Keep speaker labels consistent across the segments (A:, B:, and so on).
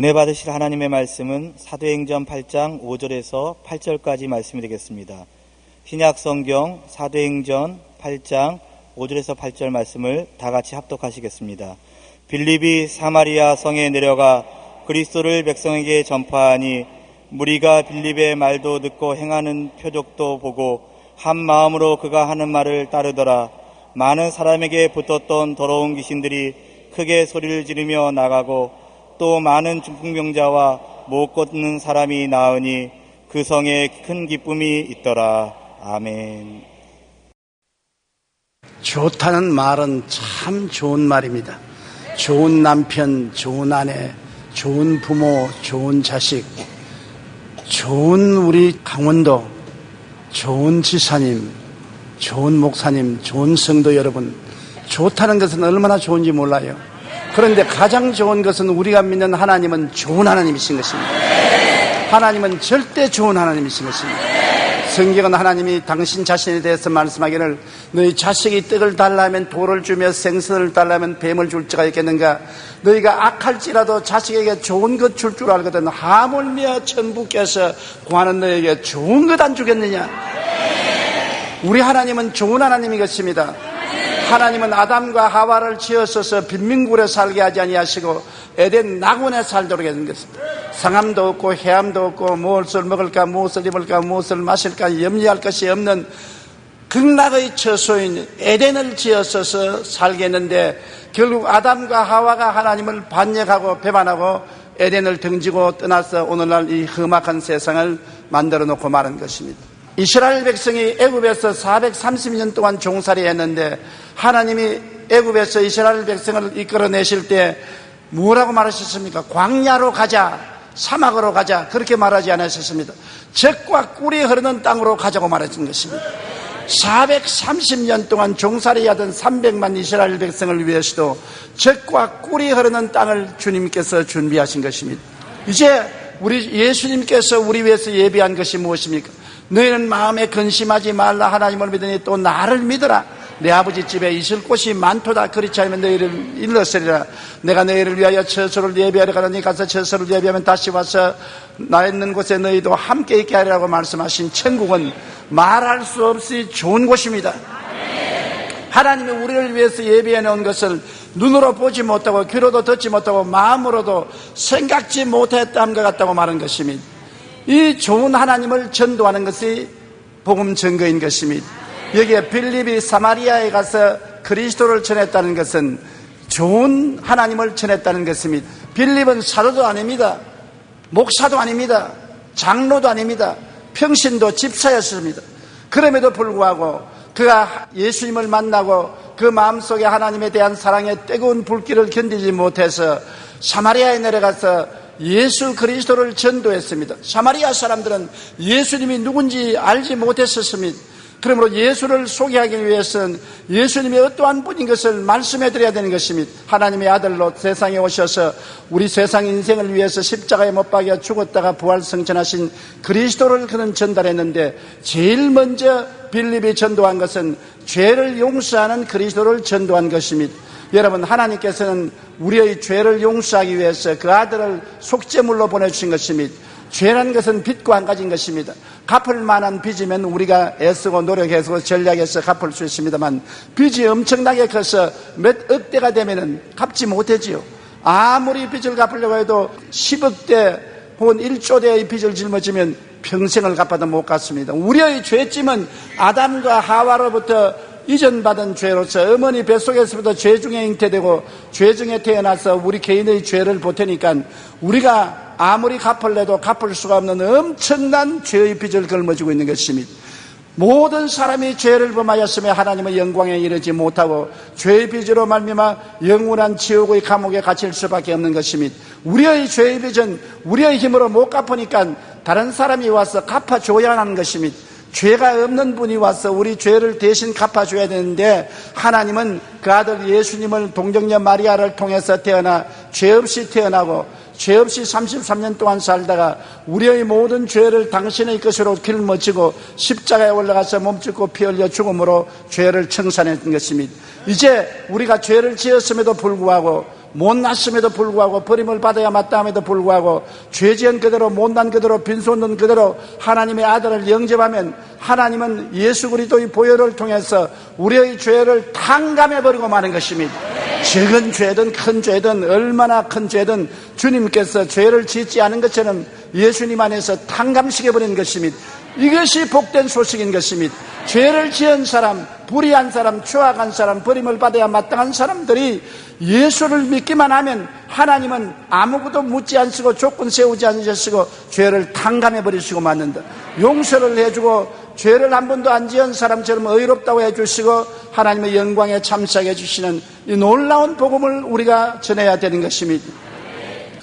A: 은혜 받으실 하나님의 말씀은 사도행전 8장 5절에서 8절까지 말씀이 되겠습니다. 신약성경 사도행전 8장 5절에서 8절 말씀을 다 같이 합독하시겠습니다. 빌립이 사마리아 성에 내려가 그리스도를 백성에게 전파하니 무리가 빌립의 말도 듣고 행하는 표적도 보고 한 마음으로 그가 하는 말을 따르더라. 많은 사람에게 붙었던 더러운 귀신들이 크게 소리를 지르며 나가고 또 많은 중풍병자와 못 걷는 사람이 나으니 그 성에 큰 기쁨이 있더라. 아멘.
B: 좋다는 말은 참 좋은 말입니다. 좋은 남편, 좋은 아내, 좋은 부모, 좋은 자식, 좋은 우리 강원도, 좋은 지사님, 좋은 목사님, 좋은 성도 여러분, 좋다는 것은 얼마나 좋은지 몰라요. 그런데 가장 좋은 것은 우리가 믿는 하나님은 좋은 하나님이신 것입니다. 하나님은 절대 좋은 하나님이신 것입니다. 성경은 하나님이 당신 자신에 대해서 말씀하기를 너희 자식이 떡을 달라면 돌을 주며 생선을 달라면 뱀을 줄 자가 있겠는가. 너희가 악할지라도 자식에게 좋은 것 줄 줄 알거든 하물며 천부께서 구하는 너희에게 좋은 것 안 주겠느냐. 우리 하나님은 좋은 하나님이 것입니다. 하나님은 아담과 하와를 지으셔서 빈민굴에 살게 하지 아니하시고 에덴 낙원에 살도록 하는 것입니다. 상함도 없고 해함도 없고 무엇을 먹을까 무엇을 입을까 무엇을 마실까 염려할 것이 없는 극락의 처소인 에덴을 지으셔서 살게 했는데 결국 아담과 하와가 하나님을 반역하고 배반하고 에덴을 등지고 떠나서 오늘날 이 험악한 세상을 만들어 놓고 말한 것입니다. 이스라엘 백성이 애굽에서 430년 동안 종살이 했는데 하나님이 애굽에서 이스라엘 백성을 이끌어내실 때 뭐라고 말하셨습니까? 광야로 가자, 사막으로 가자, 그렇게 말하지 않으셨습니다. 젖과 꿀이 흐르는 땅으로 가자고 말하신 것입니다. 430년 동안 종살이 하던 300만 이스라엘 백성을 위해서도 젖과 꿀이 흐르는 땅을 주님께서 준비하신 것입니다. 이제 우리 예수님께서 우리 위해서 예비한 것이 무엇입니까? 너희는 마음에 근심하지 말라. 하나님을 믿으니 또 나를 믿어라. 내 아버지 집에 있을 곳이 많도다. 그렇지 않으면 너희를 일러서리라. 내가 너희를 위하여 처소를 예비하러 가더니 가서 처소를 예비하면 다시 와서 나 있는 곳에 너희도 함께 있게 하리라고 말씀하신 천국은 말할 수 없이 좋은 곳입니다. 하나님이 우리를 위해서 예비해 놓은 것을 눈으로 보지 못하고 귀로도 듣지 못하고 마음으로도 생각지 못했던 것 같다고 말한 것입니다. 이 좋은 하나님을 전도하는 것이 복음 증거인 것입니다. 여기에 빌립이 사마리아에 가서 그리스도를 전했다는 것은 좋은 하나님을 전했다는 것입니다. 빌립은 사도도 아닙니다. 목사도 아닙니다. 장로도 아닙니다. 평신도 집사였습니다. 그럼에도 불구하고 그가 예수님을 만나고 그 마음속에 하나님에 대한 사랑의 뜨거운 불길을 견디지 못해서 사마리아에 내려가서 예수 그리스도를 전도했습니다. 사마리아 사람들은 예수님이 누군지 알지 못했었습니다. 그러므로 예수를 소개하기 위해서는 예수님이 어떠한 분인 것을 말씀해드려야 되는 것입니다. 하나님의 아들로 세상에 오셔서 우리 세상 인생을 위해서 십자가에 못 박여 죽었다가 부활승천하신 그리스도를 그는 전달했는데 제일 먼저 빌립이 전도한 것은 죄를 용서하는 그리스도를 전도한 것입니다. 여러분, 하나님께서는 우리의 죄를 용서하기 위해서 그 아들을 속죄물로 보내주신 것입니다. 죄라는 것은 빚과 한 가지인 것입니다. 갚을 만한 빚이면 우리가 애쓰고 노력해서 전략해서 갚을 수 있습니다만 빚이 엄청나게 커서 몇 억대가 되면은 갚지 못하지요. 아무리 빚을 갚으려고 해도 10억대 혹은 1조대의 빚을 짊어지면 평생을 갚아도 못 갚습니다. 우리의 죄짐은 아담과 하와로부터 이전받은 죄로서 어머니 뱃속에서부터 죄 중에 잉태되고 죄 중에 태어나서 우리 개인의 죄를 보태니까 우리가 아무리 갚을래도 갚을 수가 없는 엄청난 죄의 빚을 걸머지고 있는 것입니다. 모든 사람이 죄를 범하였으며 하나님의 영광에 이르지 못하고 죄의 빚으로 말미암아 영원한 지옥의 감옥에 갇힐 수밖에 없는 것입니다. 우리의 죄의 빚은 우리의 힘으로 못 갚으니까 다른 사람이 와서 갚아줘야 하는 것입니다. 죄가 없는 분이 와서 우리 죄를 대신 갚아줘야 되는데 하나님은 그 아들 예수님을 동정녀 마리아를 통해서 태어나 죄 없이 태어나고 죄 없이 33년 동안 살다가 우리의 모든 죄를 당신의 것으로 짊어지고 십자가에 올라가서 몸짓고 피 흘려 죽음으로 죄를 청산했던 것입니다. 이제 우리가 죄를 지었음에도 불구하고 못났음에도 불구하고 버림을 받아야 마땅함에도 불구하고 죄지은 그대로 못난 그대로 빈손 그대로 하나님의 아들을 영접하면 하나님은 예수 그리스도의 보혈을 통해서 우리의 죄를 탕감해버리고 마는 것입니다. 적은 죄든 큰 죄든 얼마나 큰 죄든 주님께서 죄를 짓지 않은 것처럼 예수님 안에서 탕감시켜버리는 것입니다. 이것이 복된 소식인 것입니다. 죄를 지은 사람, 불의한 사람, 추악한 사람, 버림을 받아야 마땅한 사람들이 예수를 믿기만 하면 하나님은 아무것도 묻지 않으시고 조건 세우지 않으시고 죄를 탕감해 버리시고 만든다. 용서를 해주고 죄를 한 번도 안 지은 사람처럼 의롭다고 해주시고 하나님의 영광에 참석해 해주시는 이 놀라운 복음을 우리가 전해야 되는 것입니다.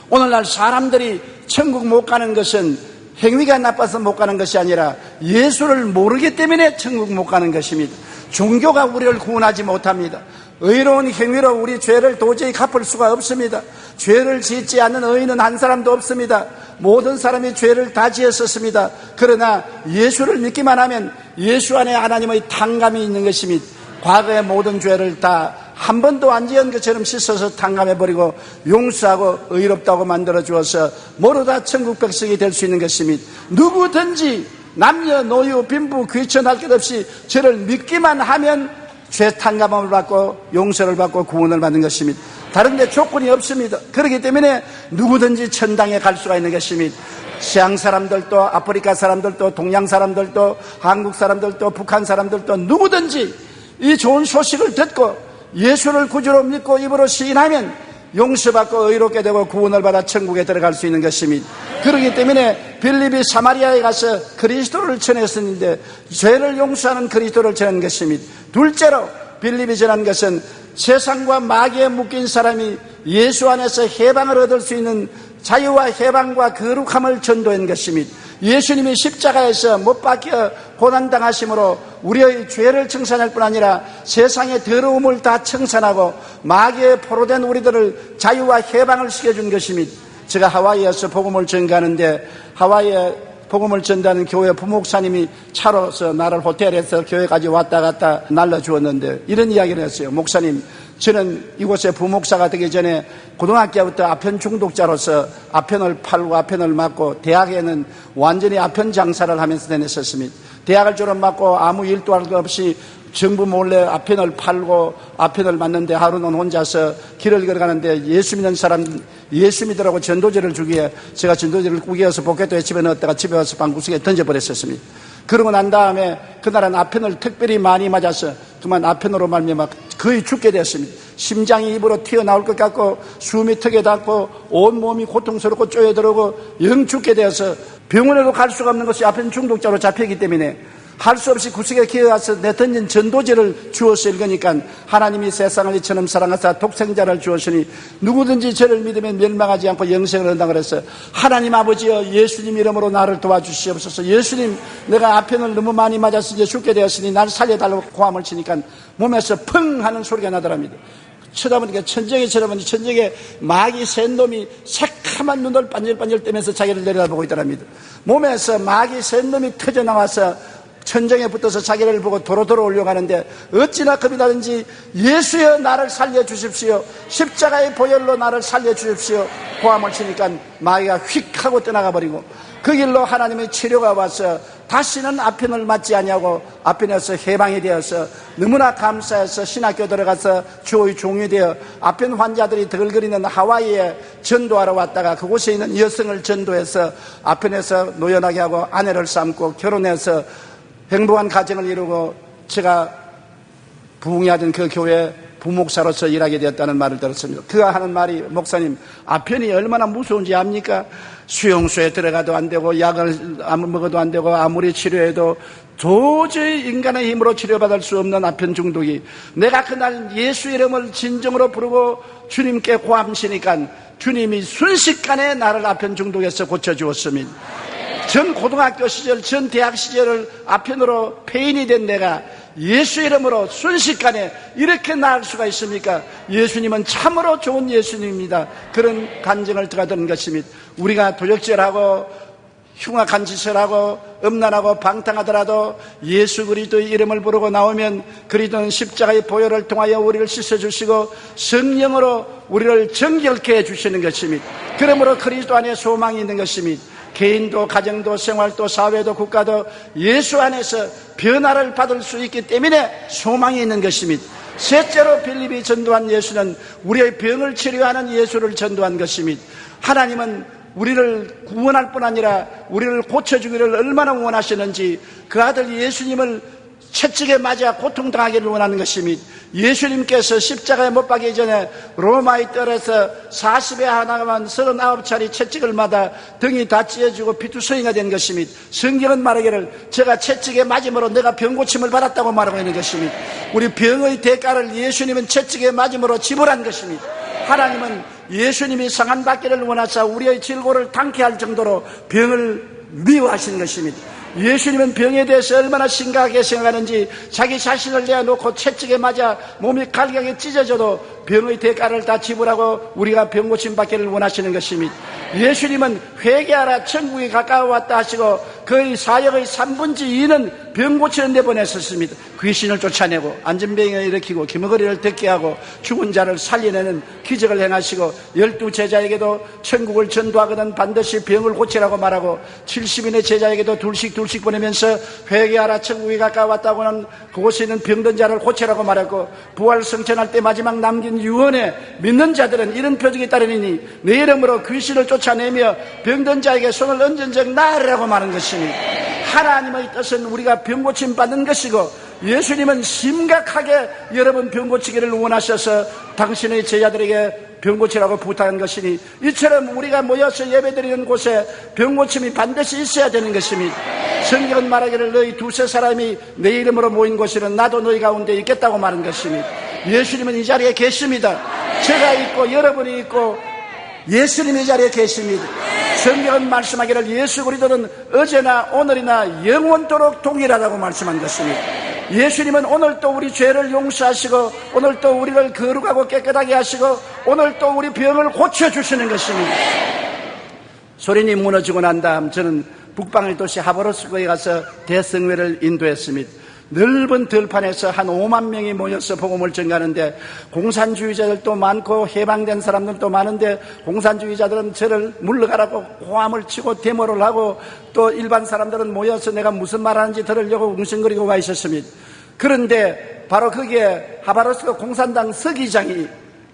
B: 오늘날 사람들이 천국 못 가는 것은 행위가 나빠서 못 가는 것이 아니라 예수를 모르기 때문에 천국 못 가는 것입니다. 종교가 우리를 구원하지 못합니다. 의로운 행위로 우리 죄를 도저히 갚을 수가 없습니다. 죄를 짓지 않는 의인은 한 사람도 없습니다. 모든 사람이 죄를 다 지었었습니다. 그러나 예수를 믿기만 하면 예수 안에 하나님의 탕감이 있는 것입니다. 과거의 모든 죄를 다 한 번도 안 지은 것처럼 씻어서 탕감해버리고 용서하고 의롭다고 만들어 주어서 모두 다 천국 백성이 될 수 있는 것입니다. 누구든지 남녀 노유 빈부 귀천할 것 없이 저를 믿기만 하면 죄 탕감을 받고 용서를 받고 구원을 받는 것입니다. 다른 데 조건이 없습니다. 그렇기 때문에 누구든지 천당에 갈 수가 있는 것입니다. 서양 사람들도 아프리카 사람들도 동양 사람들도 한국 사람들도 북한 사람들도 누구든지 이 좋은 소식을 듣고 예수를 구주로 믿고 입으로 시인하면 용서받고 의롭게 되고 구원을 받아 천국에 들어갈 수 있는 것입니다. 그렇기 때문에 빌립이 사마리아에 가서 그리스도를 전했었는데 죄를 용서하는 그리스도를 전한 것입니다. 둘째로 빌립이 전한 것은 세상과 마귀에 묶인 사람이 예수 안에서 해방을 얻을 수 있는 자유와 해방과 거룩함을 전도한 것입니다. 예수님이 십자가에서 못 박혀 고난당하심으로 우리의 죄를 청산할 뿐 아니라 세상의 더러움을 다 청산하고 마귀에 포로된 우리들을 자유와 해방을 시켜준 것입니다. 제가 하와이에서 복음을 전가하는데 하와이에 복음을 전하는 교회 부목사님이 차로서 나를 호텔에서 교회까지 왔다 갔다 날려주었는데 이런 이야기를 했어요. 목사님, 저는 이곳에 부목사가 되기 전에 고등학교부터 아편 중독자로서 아편을 팔고 아편을 맞고 대학에는 완전히 아편 장사를 하면서 다녔었습니다. 대학을 졸업하고 아무 일도 할 것 없이 정부 몰래 아편을 팔고 아편을 맞는데 하루는 혼자서 길을 걸어가는데 예수 믿는 사람 예수 믿으라고 전도제를 주기에 제가 전도제를 구겨서 포켓도에 집에 넣었다가 집에 와서 방구석에 던져버렸었습니다. 그러고 난 다음에 그날은 아편을 특별히 많이 맞아서 그만 아편으로 말미암아 거의 죽게 되었습니다. 심장이 입으로 튀어나올 것 같고 숨이 턱에 닿고 온몸이 고통스럽고 쪼여들고 영 죽게 되어서 병원에도 갈 수가 없는 것이 아편 중독자로 잡히기 때문에 할 수 없이 구석에 기어가서 내 던진 전도제를 주었을 거니까 하나님이 세상을 이처럼 사랑하사 독생자를 주었으니 누구든지 저를 믿으면 멸망하지 않고 영생을 얻는다 그랬어요. 하나님 아버지여 예수님 이름으로 나를 도와주시옵소서. 예수님 내가 아편을 너무 많이 맞아서 이제 죽게 되었으니 나를 살려달라고 고함을 치니까 몸에서 펑 하는 소리가 나더랍니다. 쳐다보니까 천정에 쳐다보니 천정에 마귀 센 놈이 새카만 눈을 반질반질 뜨면서 자기를 내려다보고 있더랍니다. 몸에서 마귀 센 놈이 터져나와서 천정에 붙어서 자기를 보고 도로도로 올려가는데 어찌나 겁이 나든지 예수여 나를 살려주십시오. 십자가의 보혈로 나를 살려주십시오. 고함을 치니까 마귀가 휙 하고 떠나가 버리고 그 길로 하나님의 치료가 와서 다시는 아편을 맞지 아니하고 아편에서 해방이 되어서 너무나 감사해서 신학교 들어가서 주의 종이 되어 아편 환자들이 덜거리는 하와이에 전도하러 왔다가 그곳에 있는 여성을 전도해서 아편에서 노연하게 하고 아내를 삼고 결혼해서 행복한 가정을 이루고 제가 부흥하던 그 교회 부목사로서 일하게 되었다는 말을 들었습니다. 그가 하는 말이 목사님 아편이 얼마나 무서운지 압니까? 수용소에 들어가도 안 되고 약을 먹어도 안 되고 아무리 치료해도 도저히 인간의 힘으로 치료받을 수 없는 아편 중독이 내가 그날 예수 이름을 진정으로 부르고 주님께 고함시니까 주님이 순식간에 나를 아편 중독에서 고쳐주었습니다. 전 고등학교 시절, 전 대학 시절을 아편으로 폐인이 된 내가 예수 이름으로 순식간에 이렇게 나을 수가 있습니까? 예수님은 참으로 좋은 예수님입니다. 그런 간증을 들어가던 것입니다. 우리가 도적질하고 흉악한 짓을 하고 음란하고 방탕하더라도 예수 그리스도의 이름을 부르고 나오면 그리스도는 십자가의 보혈을 통하여 우리를 씻어주시고 성령으로 우리를 정결케 해주시는 것입니다. 그러므로 그리스도 안에 소망이 있는 것입니다. 개인도 가정도 생활도 사회도 국가도 예수 안에서 변화를 받을 수 있기 때문에 소망이 있는 것입니다. 셋째로 빌립이 전도한 예수는 우리의 병을 치료하는 예수를 전도한 것입니다. 하나님은 우리를 구원할 뿐 아니라 우리를 고쳐주기를 얼마나 원하시는지 그 아들 예수님을 채찍에 맞아 고통당하기를 원하는 것입니다. 예수님께서 십자가에 못 박기 전에 로마의 뜰에서 40에 하나만 39차례 채찍을 맞아 등이 다 찢어지고 피투성이가 된 것입니다. 성경은 말하기를 제가 채찍에 맞음으로 내가 병고침을 받았다고 말하고 있는 것입니다. 우리 병의 대가를 예수님은 채찍에 맞음으로 지불한 것입니다. 하나님은 예수님이 상한받기를 원하사 우리의 질고를 당케 할 정도로 병을 미워하시는 것입니다. 예수님은 병에 대해서 얼마나 심각하게 생각하는지 자기 자신을 내어놓고 채찍에 맞아 몸이 갈기하게 찢어져도 병의 대가를 다 지불하고 우리가 병 고침 받기를 원하시는 것입니다. 예수님은 회개하라 천국이 가까워왔다 하시고 그의 사역의 3분의 2는 병 고치는 데 보냈었습니다. 귀신을 쫓아내고 안전병을 일으키고 기머거리를 듣게 하고 죽은 자를 살려내는 기적을 행하시고 12 제자에게도 천국을 전도하거든 반드시 병을 고치라고 말하고 70인의 제자에게도 둘씩 보내면서 회개하라 천국이 가까웠다고 하는 그곳에 있는 병든 자를 고치라고 말했고 부활 성천할 때 마지막 남긴 유언에 믿는 자들은 이런 표적이 따르니 내 이름으로 귀신을 쫓아내며 병든 자에게 손을 얹은 적 나으리라고 말한 것입니다. 하나님의 뜻은 우리가 병 고침 받는 것이고 예수님은 심각하게 여러분 병 고치기를 원하셔서 당신의 제자들에게 병 고치라고 부탁한 것이니 이처럼 우리가 모여서 예배드리는 곳에 병 고침이 반드시 있어야 되는 것입니다. 성경은 말하기를 너희 두세 사람이 내 이름으로 모인 곳에는 나도 너희 가운데 있겠다고 말한 것입니다. 예수님은 이 자리에 계십니다. 제가 있고 여러분이 있고 예수님이 이 자리에 계십니다. 성경은 말씀하기를 예수 그리스도는 어제나 오늘이나 영원토록 동일하다고 말씀한 것입니다. 예수님은 오늘 또 우리 죄를 용서하시고 오늘 또 우리를 거룩하고 깨끗하게 하시고 오늘 또 우리 병을 고쳐주시는 것입니다. 소련이 무너지고 난 다음 저는 북방의 도시 하바롭스크에 가서 대성회를 인도했습니다. 넓은 들판에서 한 5만 명이 모여서 복음을 전가하는데 공산주의자들도 많고 해방된 사람들도 많은데 공산주의자들은 저를 물러가라고 고함을 치고 데모를 하고 또 일반 사람들은 모여서 내가 무슨 말하는지 들으려고 웅성거리고 와 있었습니다. 그런데 바로 거기에 하바롭스크 공산당 서기장이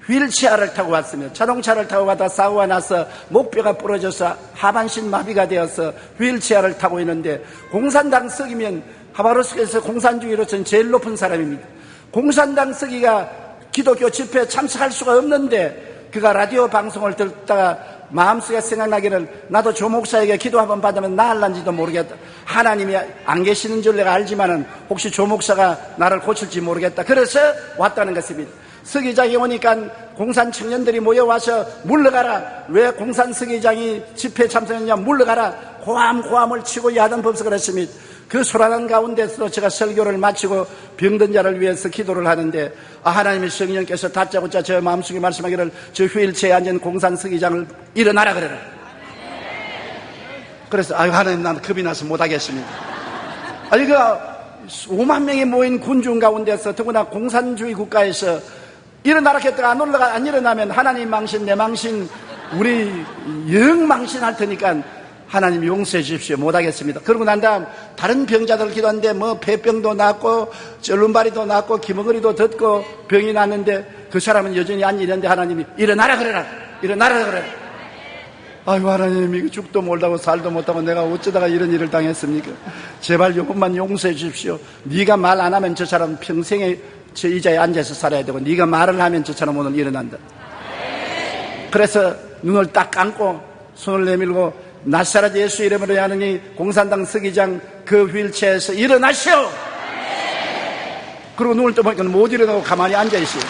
B: 휠체어를 타고 왔으며 자동차를 타고 가다 사고가 나서 목뼈가 부러져서 하반신 마비가 되어서 휠체어를 타고 있는데 공산당 서기면 하바롭스크에서 공산주의로서는 제일 높은 사람입니다. 공산당 서기가 기독교 집회에 참석할 수가 없는데 그가 라디오 방송을 듣다가 마음속에 생각나기를 나도 조 목사에게 기도 한번 받으면 나을란지도 모르겠다. 하나님이 안 계시는 줄 내가 알지만은 혹시 조 목사가 나를 고칠지 모르겠다. 그래서 왔다는 것입니다. 서기장이 오니까 공산 청년들이 모여와서 물러가라. 왜 공산 서기장이 집회에 참석했냐 물러가라. 고함을 치고 야단 법석을 했습니다. 그 소란한 가운데서 제가 설교를 마치고 병든 자를 위해서 기도를 하는데 하나님의 성령께서 다짜고짜 저 마음속에 말씀하기를 저 휠체어에 앉은 공산 서기장을 일어나라 그래라. 그래서 하나님 나는 겁이 나서 못하겠습니다. 그 5만 명이 모인 군중 가운데서 더구나 공산주의 국가에서 일어나라 했다가 안 일어나면 하나님 망신 내 망신 우리 영 망신할 테니까 하나님 용서해 주십시오. 못하겠습니다. 그러고 난 다음 다른 병자들 기도하는데 폐병도 낫고 쩔름바리도 낫고 기머거리도 듣고 병이 났는데 그 사람은 여전히 앉아 있는데 하나님이 일어나라 그래라. 일어나라 그래라. 아이고 하나님 이거 죽도 못하고 살도 못하고 내가 어쩌다가 이런 일을 당했습니까? 제발 이것만 용서해 주십시오. 네가 말 안 하면 저 사람 평생에 저 의자에 앉아서 살아야 되고 네가 말을 하면 저 사람 오늘 일어난다. 그래서 눈을 딱 감고 손을 내밀고 나사렛 예수 이름으로 하느니 공산당 서기장 그 휠체어에서 일어나시오. 그리고 눈을 떠보니까 못 일어나고 가만히 앉아있어요.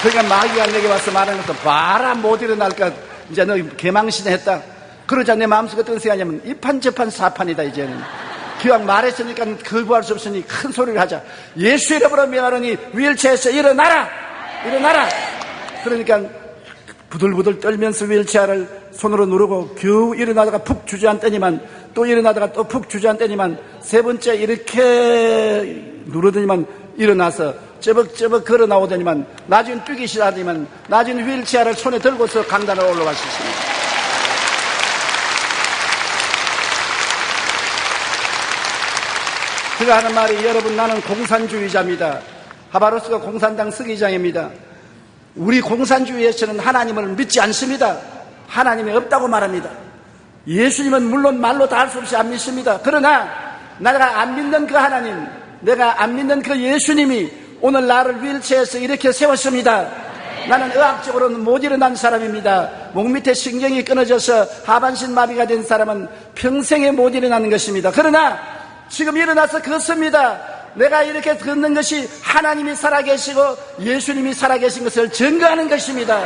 B: 그러니까 마귀가 내게 와서 말하는 것도 봐라 못 일어날까 이제 너 개망신했다. 그러자 내 마음속에 어떤 생각이냐면 이판저판 사판이다. 이제는 기왕 말했으니까 거부할 수 없으니 큰 소리를 하자. 예수 이름으로 명하노니 휠체어에서 일어나라. 일어나라. 그러니까 부들부들 떨면서 휠체어를 손으로 누르고 겨우 일어나다가 푹 주저앉더니만 또 일어나다가 또 푹 주저앉더니만 세 번째 이렇게 누르더니만 일어나서 쩌벅쩌벅 걸어 나오더니만 나중엔 뛰기 시작하더니만 나중엔 휠체어를 손에 들고서 강단을 올라갈 수 있습니다. 제가 하는 말이 여러분 나는 공산주의자입니다. 하바로스가 공산당 서기장입니다. 우리 공산주의에서는 하나님을 믿지 않습니다. 하나님이 없다고 말합니다. 예수님은 물론 말로 다 할 수 없이 안 믿습니다. 그러나 내가 안 믿는 그 하나님, 내가 안 믿는 그 예수님이 오늘 나를 휠체어에서 이렇게 세웠습니다. 나는 의학적으로는 못 일어난 사람입니다. 목 밑에 신경이 끊어져서 하반신 마비가 된 사람은 평생에 못 일어나는 것입니다. 그러나 지금 일어나서 걷습니다. 내가 이렇게 걷는 것이 하나님이 살아계시고 예수님이 살아계신 것을 증거하는 것입니다.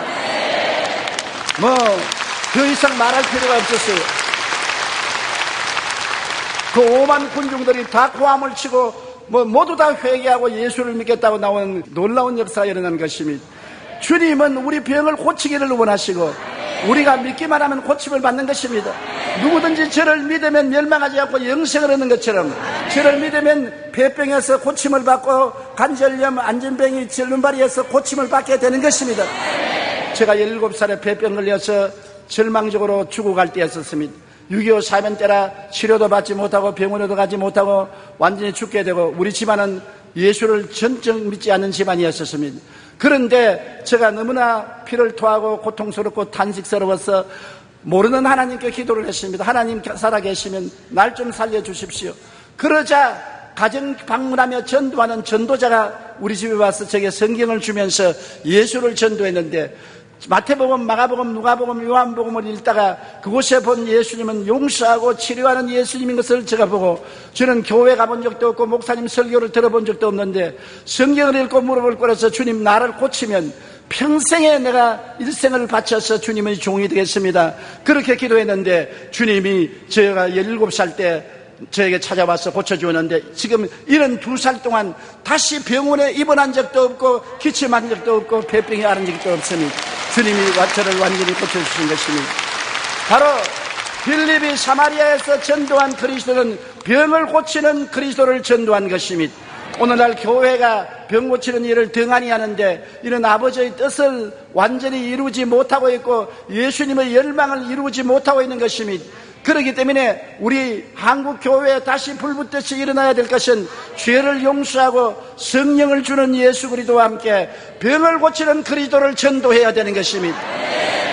B: 더 이상 말할 필요가 없었어요. 그 5만 군중들이 다 고함을 치고 모두 다 회개하고 예수를 믿겠다고 나오는 놀라운 역사가 일어난 것입니다. 주님은 우리 병을 고치기를 원하시고 우리가 믿기만 하면 고침을 받는 것입니다. 누구든지 저를 믿으면 멸망하지 않고 영생을 얻는 것처럼 저를 믿으면 폐병에서 고침을 받고 관절염, 안전병이 절름발이에서 고침을 받게 되는 것입니다. 제가 17살에 폐병 걸려서 절망적으로 죽어갈 때였었습니다. 6.25 사면 때라 치료도 받지 못하고 병원에도 가지 못하고 완전히 죽게 되고 우리 집안은 예수를 전적 믿지 않는 집안이었습니다. 그런데 제가 너무나 피를 토하고 고통스럽고 탄식스러워서 모르는 하나님께 기도를 했습니다. 하나님 살아계시면 날 좀 살려주십시오. 그러자 가정 방문하며 전도하는 전도자가 우리 집에 와서 제게 성경을 주면서 예수를 전도했는데 마태복음, 마가복음, 누가복음, 요한복음을 읽다가 그곳에 본 예수님은 용서하고 치료하는 예수님인 것을 제가 보고 저는 교회 가본 적도 없고 목사님 설교를 들어본 적도 없는데 성경을 읽고 물어볼 거라서 주님 나를 고치면 평생에 내가 일생을 바쳐서 주님의 종이 되겠습니다. 그렇게 기도했는데 주님이 제가 17살 때 저에게 찾아와서 고쳐주었는데 지금 72살 동안 다시 병원에 입원한 적도 없고 기침한 적도 없고 폐병이 앓은 적도 없습니다. 주님이 저를 완전히 고쳐주신 것입니다. 바로 빌립이 사마리아에서 전도한 그리스도는 병을 고치는 그리스도를 전도한 것입니다. 오늘날 교회가 병 고치는 일을 등한히 하는데 이런 아버지의 뜻을 완전히 이루지 못하고 있고 예수님의 열망을 이루지 못하고 있는 것입니다. 그렇기 때문에 우리 한국 교회에 다시 불붙듯이 일어나야 될 것은 죄를 용서하고 성령을 주는 예수 그리스도와 함께 병을 고치는 그리스도를 전도해야 되는 것입니다.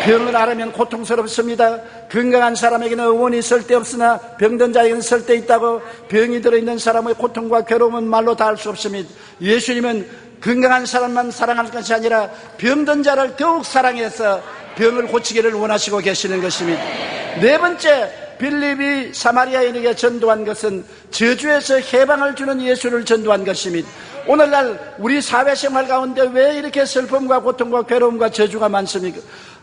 B: 병을 앓으면 고통스럽습니다. 건강한 사람에게는 의원이 쓸데없으나 병든 자에게는 쓸데있다고 병이 들어있는 사람의 고통과 괴로움은 말로 다 할 수 없습니다. 예수님은 건강한 사람만 사랑할 것이 아니라 병든 자를 더욱 사랑해서 병을 고치기를 원하시고 계시는 것입니다. 네 번째, 빌립이 사마리아인에게 전도한 것은 저주에서 해방을 주는 예수를 전도한 것입니다. 오늘날 우리 사회생활 가운데 왜 이렇게 슬픔과 고통과 괴로움과 저주가 많습니까?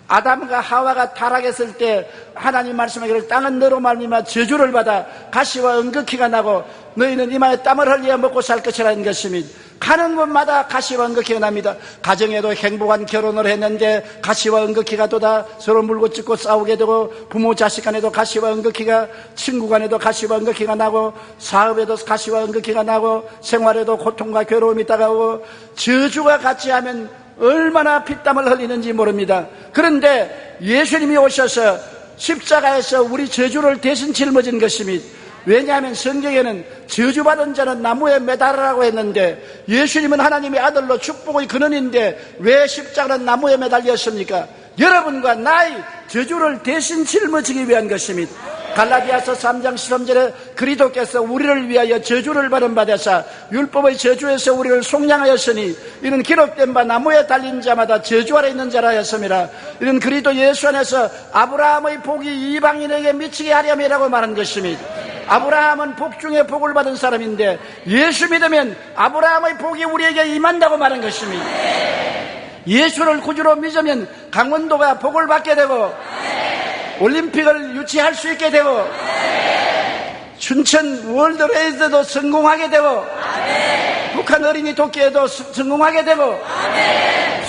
B: 아담과 하와가 타락했을 때 하나님 말씀하기를 땅은 너로 말미암아 저주를 받아 가시와 응극기가 나고 너희는 이마에 땀을 흘려 먹고 살 것이라는 것입니다. 가는 곳마다 가시와 응극기가 납니다. 가정에도 행복한 결혼을 했는데 가시와 응극기가 돋아 서로 물고 찢고 싸우게 되고 부모 자식 간에도 가시와 응극기가 친구 간에도 가시와 응극기가 나고 사업에도 가시와 응극기가 나고 생활에도 고통과 괴로움이 다가오고 저주가 같이 하면 얼마나 피땀을 흘리는지 모릅니다. 그런데 예수님이 오셔서 십자가에서 우리 저주를 대신 짊어진 것입니다. 왜냐하면 성경에는 저주받은 자는 나무에 매달으라고 했는데 예수님은 하나님의 아들로 축복의 근원인데 왜 십자가는 나무에 매달렸습니까? 여러분과 나의 저주를 대신 짊어지기 위한 것입니다. 갈라디아서 3장 13절에 그리스도께서 우리를 위하여 저주를 받은 바 되사 율법의 저주에서 우리를 속량하였으니 이는 기록된 바 나무에 달린 자마다 저주 아래 있는 자라 하였음이라. 이는 그리스도 예수 안에서 아브라함의 복이 이방인에게 미치게 하려면이라고 말한 것입니다. 아브라함은 복 중에 복을 받은 사람인데 예수 믿으면 아브라함의 복이 우리에게 임한다고 말한 것입니다. 예수를 구주로 믿으면 강원도가 복을 받게 되고 올림픽을 유치할 수 있게 되고 춘천 월드레이스도 성공하게 되고 북한 어린이 도끼에도 성공하게 되고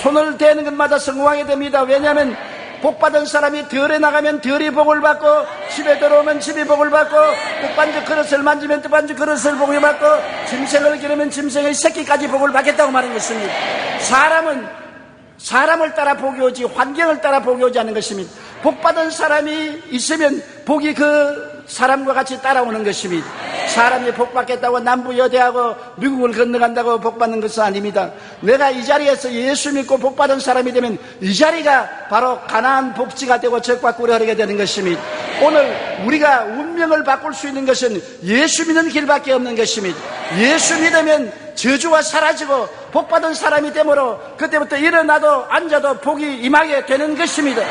B: 손을 대는 것마다 성공하게 됩니다. 왜냐하면 복받은 사람이 덜에 나가면 덜이 복을 받고, 집에 들어오면 집이 복을 받고, 떡반죽 그릇을 만지면 떡반죽 그릇을 복을 받고, 짐승을 기르면 짐승의 새끼까지 복을 받겠다고 말하는 것입니다. 사람을 따라 복이 오지 환경을 따라 복이 오지 않는 것입니다. 복받은 사람이 있으면 복이 그 사람과 같이 따라오는 것입니다. 사람이 복받겠다고 남부여대하고 미국을 건너간다고 복받는 것은 아닙니다. 내가 이 자리에서 예수 믿고 복받은 사람이 되면 이 자리가 바로 가나안 복지가 되고 적과 꿀이 흐르게 되는 것입니다. 오늘 우리가 운명을 바꿀 수 있는 것은 예수 믿는 길밖에 없는 것입니다. 예수 믿으면 저주가 사라지고 복받은 사람이 되므로 그때부터 일어나도 앉아도 복이 임하게 되는 것입니다.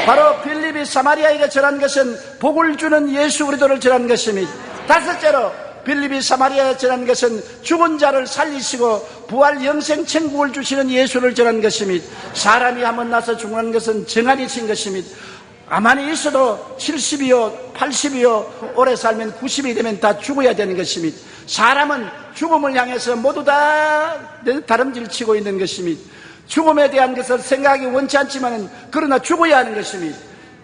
B: 바로 빌립이 사마리아에게 전한 것은 복을 주는 예수 그리스도를 전한 것입니다. 다섯째로 빌립이 사마리아에 전한 것은 죽은 자를 살리시고 부활 영생 천국을 주시는 예수를 전한 것입니다. 사람이 한번 나서 죽는 것은 정한이신 것입니다. 가만히 있어도 70이요 80이요 오래 살면 90이 되면 다 죽어야 되는 것입니다. 사람은 죽음을 향해서 모두 다 다름질 치고 있는 것입니다. 죽음에 대한 것을 생각하기 원치 않지만 그러나 죽어야 하는 것입니다.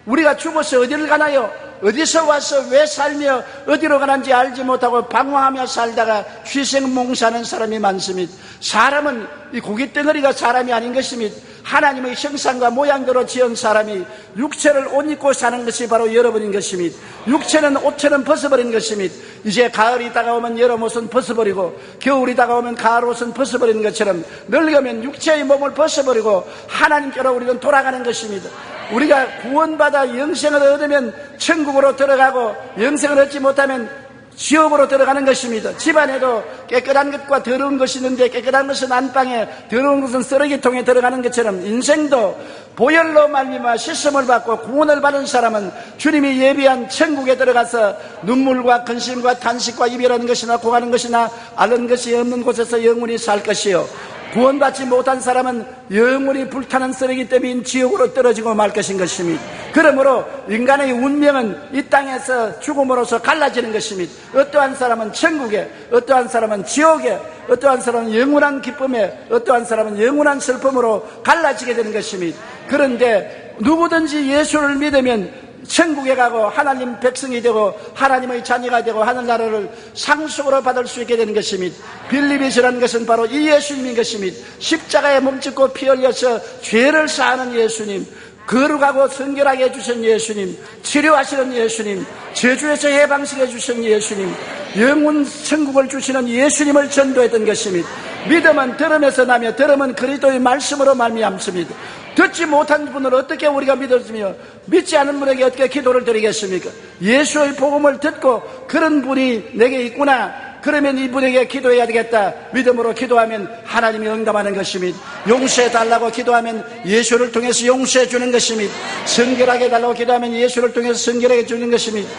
B: 우리가 죽어서 어디를 가나요? 어디서 와서 왜 살며 어디로 가는지 알지 못하고 방황하며 살다가 휘생몽사하는 사람이 많습니다. 사람은 이 고깃덩어리가 사람이 아닌 것입니다. 하나님의 형상과 모양대로 지은 사람이 육체를 옷 입고 사는 것이 바로 여러분인 것입니다. 육체는 옷처럼 벗어버린 것입니다. 이제 가을이 다가오면 여름 옷은 벗어버리고 겨울이 다가오면 가을 옷은 벗어버리는 것처럼 늙으면 육체의 몸을 벗어버리고 하나님께로 우리는 돌아가는 것입니다. 우리가 구원받아 영생을 얻으면 천국으로 들어가고 영생을 얻지 못하면 지옥으로 들어가는 것입니다. 집안에도 깨끗한 것과 더러운 것이 있는데 깨끗한 것은 안방에 더러운 것은 쓰레기통에 들어가는 것처럼 인생도 보혈로 말미암아 씻음을 받고 구원을 받은 사람은 주님이 예비한 천국에 들어가서 눈물과 근심과 탄식과 이별하는 것이나 고가는 것이나 앓는 것이 없는 곳에서 영원히 살 것이요 구원받지 못한 사람은 영원히 불타는 쓰레기더미인 지옥으로 떨어지고 말 것인 것입니다. 그러므로 인간의 운명은 이 땅에서 죽음으로써 갈라지는 것입니다. 어떠한 사람은 천국에, 어떠한 사람은 지옥에, 어떠한 사람은 영원한 기쁨에, 어떠한 사람은 영원한 슬픔으로 갈라지게 되는 것입니다. 그런데 누구든지 예수를 믿으면 천국에 가고 하나님 백성이 되고 하나님의 자녀가 되고 하늘나라를 상속으로 받을 수 있게 되는 것입니다. 빌립이 전한 것은 바로 이 예수님인 것입니다. 십자가에 몸짓고 피 흘려서 죄를 사하는 예수님, 거룩하고 성결하게 해주신 예수님, 치료하시는 예수님, 저주에서 해방시켜 주신 예수님, 영원 천국을 주시는 예수님을 전도했던 것입니다. 믿음은 들음에서 나며 들음은 그리스도의 말씀으로 말미암습니다. 듣지 못한 분을 어떻게 우리가 믿었으며 믿지 않은 분에게 어떻게 기도를 드리겠습니까? 예수의 복음을 듣고 그런 분이 내게 있구나, 그러면 이분에게 기도해야 되겠다, 믿음으로 기도하면 하나님이 응답하는 것입니다. 용서해 달라고 기도하면 예수를 통해서 용서해 주는 것입니다. 성결하게 달라고 기도하면 예수를 통해서 성결하게 주는 것입니다.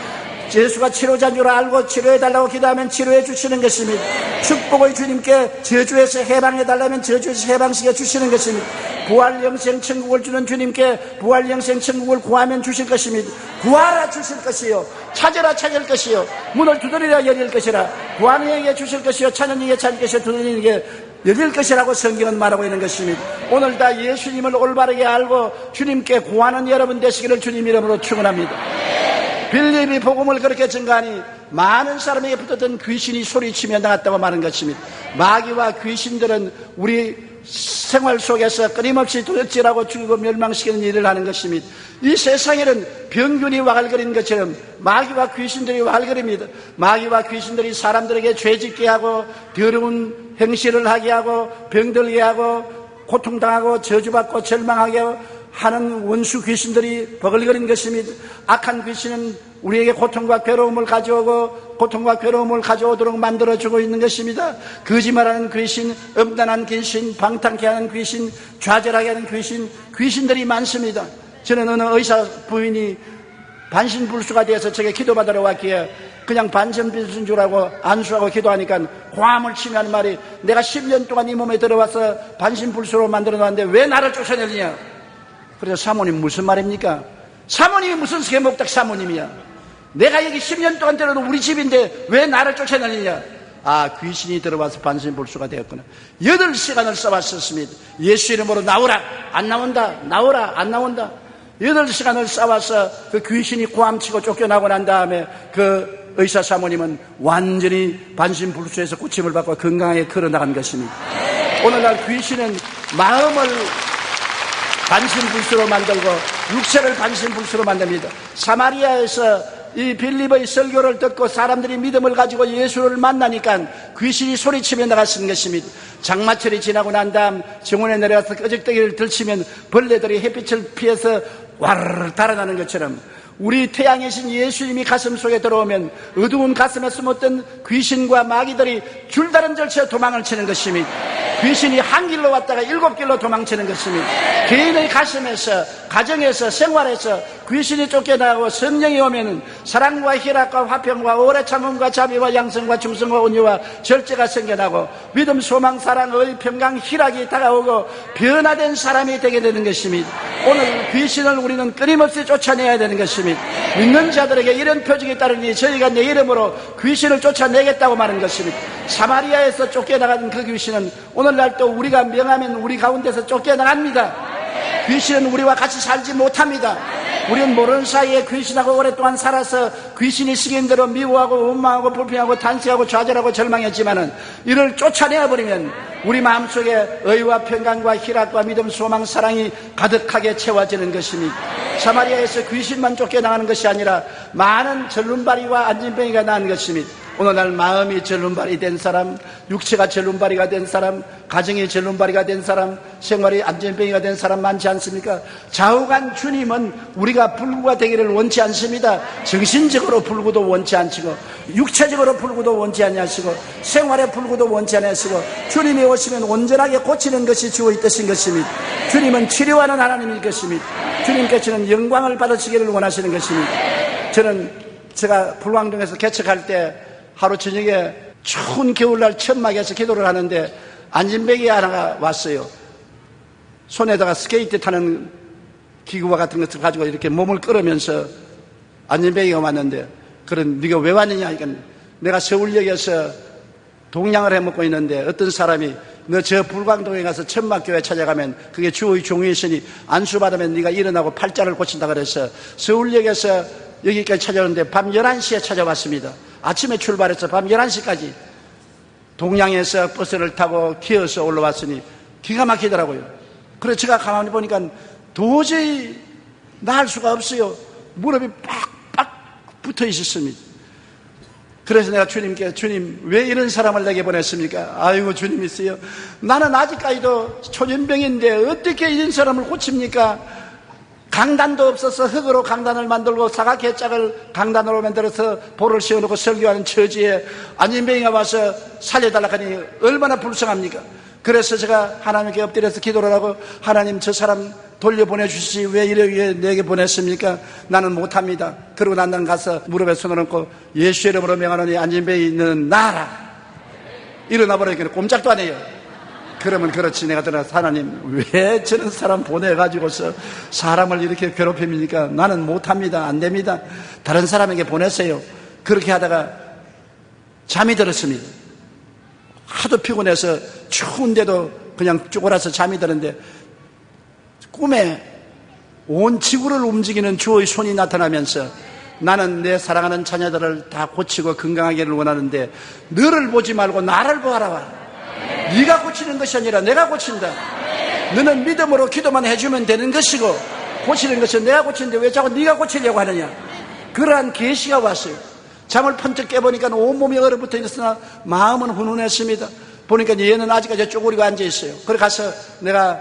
B: 예수가 치료자인 줄 알고 치료해달라고 기도하면 치료해 주시는 것입니다. 축복의 주님께 저주에서 해방해달라면 저주에서 해방시켜 주시는 것입니다. 부활 영생 천국을 주는 주님께 부활 영생 천국을 구하면 주실 것입니다. 구하라 주실 것이요, 찾으라 찾을 것이요, 문을 두드리라 열릴 것이라. 구하는 이에게 주실 것이요, 찾는 이에게 찾을 것이요, 두드리는 이에게 열릴 것이라고 성경은 말하고 있는 것입니다. 오늘 다 예수님을 올바르게 알고 주님께 구하는 여러분 되시기를 주님 이름으로 축원합니다. 빌립이 복음을 그렇게 증가하니 많은 사람에게 붙었던 귀신이 소리치며 나갔다고 말한 것입니다. 마귀와 귀신들은 우리 생활 속에서 끊임없이 도둑질하고 죽이고 멸망시키는 일을 하는 것입니다. 이 세상에는 병균이 와글거리는 것처럼 마귀와 귀신들이 와글거립니다. 마귀와 귀신들이 사람들에게 죄짓게 하고 더러운 행실을 하게 하고 병들게 하고 고통당하고 저주받고 절망하게 하는 원수 귀신들이 버글거리는 것입니다. 악한 귀신은 우리에게 고통과 괴로움을 가져오고 고통과 괴로움을 가져오도록 만들어주고 있는 것입니다. 거짓말하는 귀신, 음란한 귀신, 방탕케 하는 귀신, 좌절하게 하는 귀신, 귀신들이 많습니다. 저는 어느 의사 부인이 반신불수가 되어서 저게 기도받으러 왔기에 그냥 반신불수인 줄 알고 안수하고 기도하니까 고함을 치며 하는 말이, 내가 10년 동안 이 몸에 들어와서 반신불수로 만들어놨는데 왜 나를 쫓아내느냐. 그래서 사모님 무슨 말입니까? 사모님이 무슨 세목닥 사모님이야. 내가 여기 10년 동안 들어도 우리 집인데 왜 나를 쫓아내느냐. 아, 귀신이 들어와서 반신불수가 되었구나. 8시간을 써봤었습니다. 예수 이름으로 나오라, 안 나온다, 나오라, 안 나온다. 8시간을 싸워서 그 귀신이 고함치고 쫓겨나고 난 다음에 그 의사 사모님은 완전히 반신불수에서 고침을 받고 건강하게 걸어나간 것입니다. 오늘날 귀신은 마음을 반신불수로 만들고 육체를 반신불수로 만듭니다. 사마리아에서 이 빌립의 설교를 듣고 사람들이 믿음을 가지고 예수를 만나니까 귀신이 소리치며 나갔은 것입니다. 장마철이 지나고 난 다음 정원에 내려가서 끄적대기를 들치면 벌레들이 햇빛을 피해서 와르르 달아나는 것처럼 우리 태양의 신 예수님이 가슴 속에 들어오면 어두운 가슴에 숨었던 귀신과 마귀들이 줄다른 절차에 도망을 치는 것입니다. 귀신이 한 길로 왔다가 7길로 도망치는 것입니다. 개인의 가슴에서, 가정에서, 생활에서 귀신이 쫓겨나고 성령이 오면은 사랑과 희락과 화평과 오래 참음과 자비와 양성과 충성과 온유와 절제가 생겨나고 믿음, 소망, 사랑, 의, 평강, 희락이 다가오고 변화된 사람이 되게 되는 것입니다. 오늘 귀신을 우리는 끊임없이 쫓아내야 되는 것입니다. 믿는 자들에게 이런 표적이 따르니 저희가 내 이름으로 귀신을 쫓아내겠다고 말하는 것입니다. 사마리아에서 쫓겨나간 그 귀신은 오늘날 또 우리가 명하면 우리 가운데서 쫓겨나갑니다. 귀신은 우리와 같이 살지 못합니다. 우리는 모르는 사이에 귀신하고 오랫동안 살아서 귀신이 시킨 대로 미워하고 원망하고 불평하고 탄식하고 좌절하고 절망했지만은 이를 쫓아내어버리면 우리 마음속에 의와 평강과 희락과 믿음, 소망, 사랑이 가득하게 채워지는 것입니다. 사마리아에서 귀신만 쫓겨나가는 것이 아니라 많은 절름발이와 안진병이가 나는 것입니다. 오늘날 마음이 절름발이 된 사람, 육체가 절름발이가 된 사람, 가정이 절름발이가 된 사람, 생활이 안전병이가 된 사람 많지 않습니까? 좌우간 주님은 우리가 불구가 되기를 원치 않습니다. 정신적으로 불구도 원치 않으시고 육체적으로 불구도 원치 않으시고 생활의 불구도 원치 않으시고 주님이 오시면 온전하게 고치는 것이 주의 뜻인 것입니다. 주님은 치료하는 하나님일 것입니다. 주님께서는 영광을 받으시기를 원하시는 것입니다. 제가 불광동에서 개척할 때 하루 저녁에 추운 겨울날 천막에서 기도를 하는데 안진뱅이 하나가 왔어요. 손에다가 스케이트 타는 기구와 같은 것을 가지고 이렇게 몸을 끌으면서 안진뱅이가 왔는데, 그런 네가 왜 왔느냐? 그러니까 내가 서울역에서 동양을 해먹고 있는데 어떤 사람이 너 저 불광동에 가서 천막교회 찾아가면 그게 주의 종이 있으니 안수받으면 네가 일어나고 팔자를 고친다 그래서 서울역에서 여기까지 찾아오는데 밤 11시에 찾아왔습니다. 아침에 출발해서 밤 11시까지 동양에서 버스를 타고 기어서 올라왔으니 기가 막히더라고요. 그래서 제가 가만히 보니까 도저히 나을 수가 없어요. 무릎이 빡빡 붙어 있었습니다. 그래서 내가 주님께, 주님 왜 이런 사람을 내게 보냈습니까? 아이고 주님 있어요. 나는 아직까지도 초년병인데 어떻게 이런 사람을 고칩니까? 강단도 없어서 흙으로 강단을 만들고 사각개짝을 강단으로 만들어서 볼을 세워놓고 설교하는 처지에 안진뱅이가 와서 살려달라고 하니 얼마나 불쌍합니까? 그래서 제가 하나님께 엎드려서 기도를 하고, 하나님 저 사람 돌려보내주시지 왜 이렇게 내게 보냈습니까? 나는 못합니다. 그러고 난 다음 가서 무릎에 손을 얹고 예수 이름으로 명하노니 안진뱅이는 나라. 일어나버리니까 꼼짝도 안 해요. 그러면 그렇지, 내가 들어서 하나님 왜 저런 사람 보내가지고서 사람을 이렇게 괴롭힙니까? 나는 못합니다. 안 됩니다. 다른 사람에게 보내세요. 그렇게 하다가 잠이 들었습니다. 하도 피곤해서 추운데도 그냥 쪼그라서 잠이 드는데 꿈에 온 지구를 움직이는 주의 손이 나타나면서 나는 내 사랑하는 자녀들을 다 고치고 건강하기를 원하는데 너를 보지 말고 나를 보아라. 네가 고치는 것이 아니라 내가 고친다. 너는 믿음으로 기도만 해주면 되는 것이고 고치는 것은 내가 고치는데 왜 자꾸 네가 고치려고 하느냐. 그러한 계시가 왔어요. 잠을 번쩍 깨보니까 온몸이 얼어붙어 있으나 마음은 훈훈했습니다. 보니까 얘는 아직까지 쪼그리고 앉아있어요. 그래 가서 내가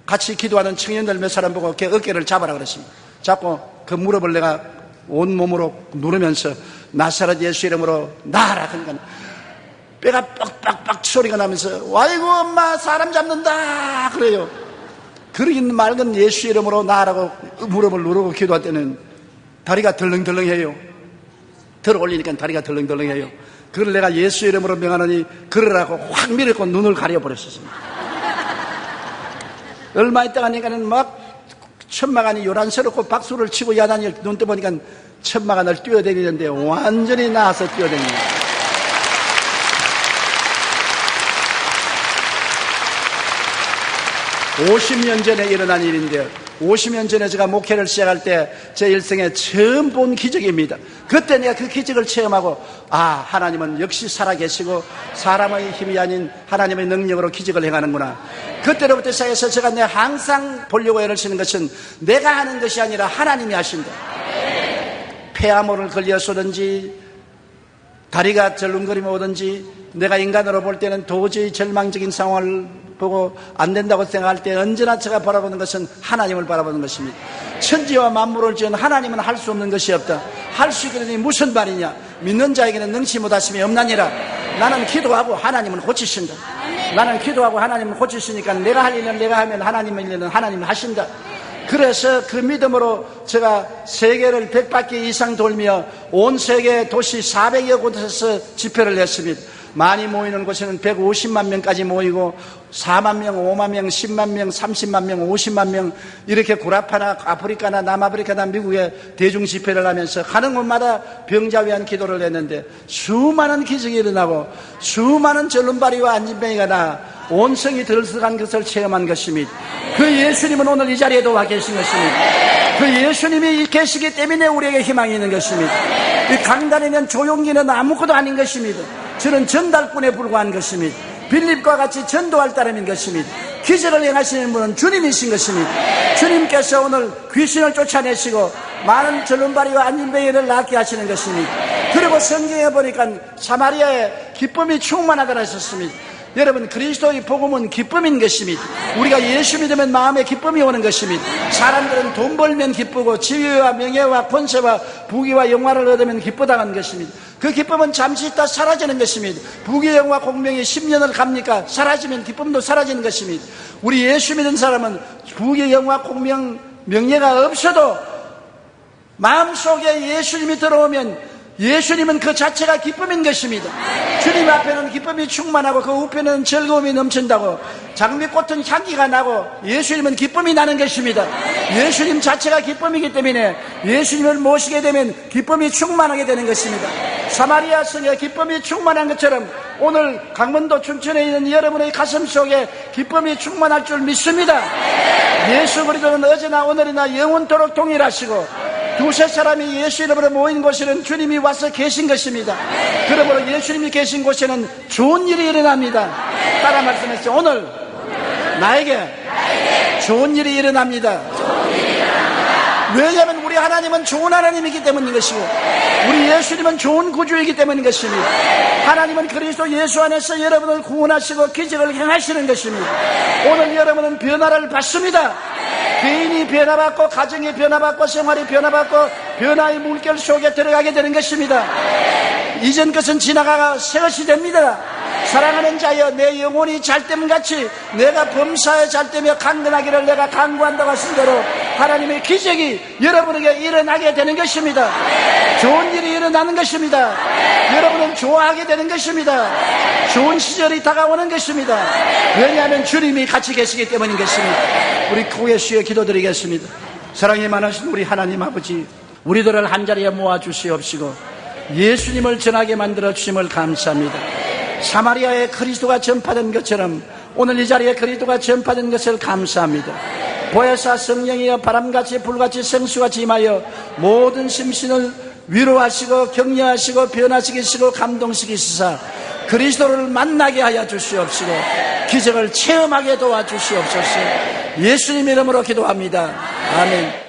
B: 같이 기도하는 청년들 몇 사람 보고 어깨를 잡아라 그랬습니다. 잡고 그 무릎을 내가 온몸으로 누르면서 나사렛 예수 이름으로 나아라. 그러니까 뼈가 뻑뻑뻑 소리가 나면서 아이고 엄마 사람 잡는다 그래요. 그러긴 맑은 예수 이름으로 나아라고 무릎을 누르고 기도할 때는 다리가 덜렁덜렁해요. 들어 올리니까 다리가 덜렁덜렁해요. 그걸 내가 예수 이름으로 명하노니 그러라고 확 밀었고 눈을 가려버렸었습니다. 얼마 있다가 하니까는 막 천막안이 요란스럽고 박수를 치고 야단이 눈 떠보니까 천막안을 뛰어다니는데 완전히 나아서 뛰어다닙니다. 50년 전에 일어난 일인데 50년 전에 제가 목회를 시작할 때 제 일생에 처음 본 기적입니다. 그때 내가 그 기적을 체험하고 하나님은 역시 살아계시고 사람의 힘이 아닌 하나님의 능력으로 기적을 행하는구나. 그때로부터 시작해서 제가 항상 보려고 애를 쓰는 것은 내가 하는 것이 아니라 하나님이 하신다. 폐암호를 걸려서든지 다리가 절름거리며 오든지 내가 인간으로 볼 때는 도저히 절망적인 상황을 보고 안 된다고 생각할 때 언제나 제가 바라보는 것은 하나님을 바라보는 것입니다. 천지와 만물을 지은 하나님은 할 수 없는 것이 없다. 할 수 있거든요. 무슨 말이냐? 믿는 자에게는 능치 못하심이 없나니라. 나는 기도하고 하나님은 고치신다. 나는 기도하고 하나님은 고치시니까 내가 할 일은 내가 하면 하나님의 일은 하나님이 하신다. 그래서 그 믿음으로 제가 세계를 100바퀴 이상 돌며 온 세계 도시 400여 곳에서 집회를 했습니다. 많이 모이는 곳에는 150만 명까지 모이고 4만 명, 5만 명, 10만 명, 30만 명, 50만 명 이렇게 구라파나 아프리카나 남아프리카나 미국에 대중 집회를 하면서 가는 곳마다 병자 위한 기도를 했는데 수많은 기적이 일어나고 수많은 절름발이와 안진뱅이가 나 온 성이 들썩한 것을 체험한 것입니다. 그 예수님은 오늘 이 자리에도 와 계신 것입니다. 그 예수님이 계시기 때문에 우리에게 희망이 있는 것입니다. 이 강단에 있는 조용기는 아무것도 아닌 것입니다. 저는 전달꾼에 불과한 것입니다. 빌립과 같이 전도할 따름인 것입니다. 기적을 행하시는 분은 주님이신 것입니다. 주님께서 오늘 귀신을 쫓아내시고 많은 절름발이와 안진뱅이를 낫게 하시는 것입니다. 그리고 성경에 보니까 사마리아에 기쁨이 충만하더라 하셨습니다. 여러분, 그리스도의 복음은 기쁨인 것입니다. 우리가 예수 믿으면 마음에 기쁨이 오는 것입니다. 사람들은 돈 벌면 기쁘고 지위와 명예와 권세와 부귀와 영화를 얻으면 기쁘다는 것입니다. 그 기쁨은 잠시 있다 사라지는 것입니다. 부귀 영화 공명이 10년을 갑니까? 사라지면 기쁨도 사라지는 것입니다. 우리 예수 믿는 사람은 부귀 영화 공명 명예가 없어도 마음속에 예수님이 들어오면 예수님은 그 자체가 기쁨인 것입니다. 주님 앞에는 기쁨이 충만하고 그 우편에는 즐거움이 넘친다고 장미꽃은 향기가 나고 예수님은 기쁨이 나는 것입니다. 예수님 자체가 기쁨이기 때문에 예수님을 모시게 되면 기쁨이 충만하게 되는 것입니다. 사마리아 성에 기쁨이 충만한 것처럼 오늘 강원도 춘천에 있는 여러분의 가슴 속에 기쁨이 충만할 줄 믿습니다. 예수 그리스도는 어제나 오늘이나 영원토록 동일하시고 두세 사람이 예수 이름으로 모인 곳에는 주님이 와서 계신 것입니다. 그러므로 예수님이 계신 곳에는 좋은 일이 일어납니다. 따라 말씀하세요. 오늘 나에게 좋은 일이 일어납니다. 왜냐하면 우리 하나님은 좋은 하나님이기 때문인 것이고 우리 예수님은 좋은 구주이기 때문인 것입니다. 하나님은 그리스도 예수 안에서 여러분을 구원하시고 기적을 행하시는 것입니다. 오늘 여러분은 변화를 받습니다. 개인이 변화받고 가정이 변화받고 생활이 변화받고 변화의 물결 속에 들어가게 되는 것입니다. 이전 것은 지나가가 새 것이 됩니다. 사랑하는 자여, 내 영혼이 잘됨같이 내가 범사에 잘되며 강건하기를 내가 간구한다고 하신 대로 하나님의 기적이 여러분에게 일어나게 되는 것입니다. 좋은 일이 일어나는 것입니다. 여러분은 좋아하게 되는 것입니다. 좋은 시절이 다가오는 것입니다. 왜냐하면 주님이 같이 계시기 때문인 것입니다. 우리 고개 숙여 기도드리겠습니다. 사랑이 많으신 우리 하나님 아버지, 우리들을 한자리에 모아주시옵시고 예수님을 전하게 만들어 주심을 감사합니다. 사마리아에 그리스도가 전파된 것처럼 오늘 이 자리에 그리스도가 전파된 것을 감사합니다. 보혜사 성령이여 바람같이 불같이 생수같이 임하여 모든 심신을 위로하시고 격려하시고 변화시키시고 감동시키시사 그리스도를 만나게 하여 주시옵시고 기적을 체험하게 도와주시옵소서. 예수님 이름으로 기도합니다. 아멘.